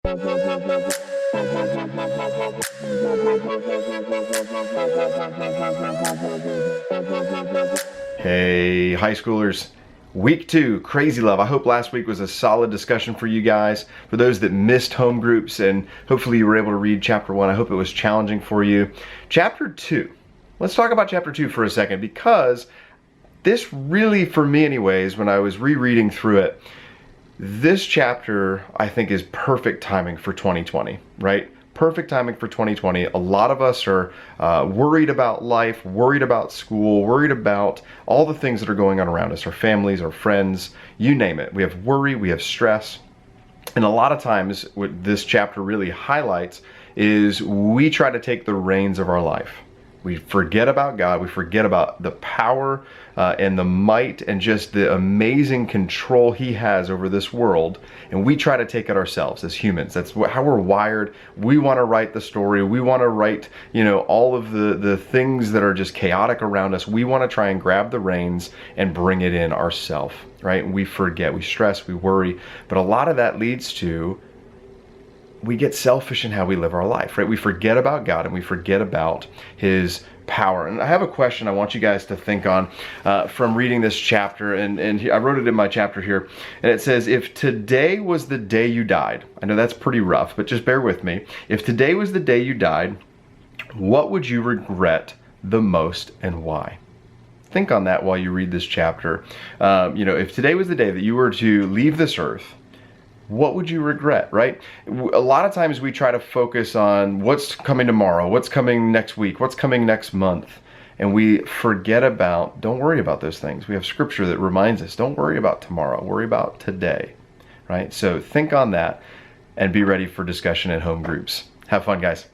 Hey, high schoolers. Week 2, Crazy Love. I hope last week was a solid discussion for you guys. For those that missed home groups, and hopefully you were able to read chapter 1, I hope it was challenging for you. Chapter 2. Let's talk about chapter 2 for a second, because this really, for me anyways, when I was rereading through it, this chapter I think is perfect timing for 2020, right? Perfect timing for 2020. A lot of us are worried about life, worried about school, worried about all the things that are going on around us, our families, our friends, you name it. We have worry, we have stress. And a lot of times what this chapter really highlights is we try to take the reins of our life. We forget about God, we forget about the power and the might and just the amazing control He has over this world, and we try to take it ourselves as humans. That's how we're wired. We want to write the story. We want to write, all of the things that are just chaotic around us. We want to try and grab the reins and bring it in ourselves, right? We forget, we stress, we worry, but a lot of that leads to we get selfish in how we live our life, right? We forget about God and we forget about His power. And I have a question I want you guys to think on from reading this chapter, and I wrote it in my chapter here, and it says, if today was the day you died, I know that's pretty rough, but just bear with me. If today was the day you died, what would you regret the most and why? Think on that while you read this chapter. If today was the day that you were to leave this earth, what would you regret, right? A lot of times we try to focus on what's coming tomorrow, what's coming next week, what's coming next month, and we forget about, don't worry about those things. We have scripture that reminds us, don't worry about tomorrow, worry about today, right? So think on that and be ready for discussion at home groups. Have fun, guys.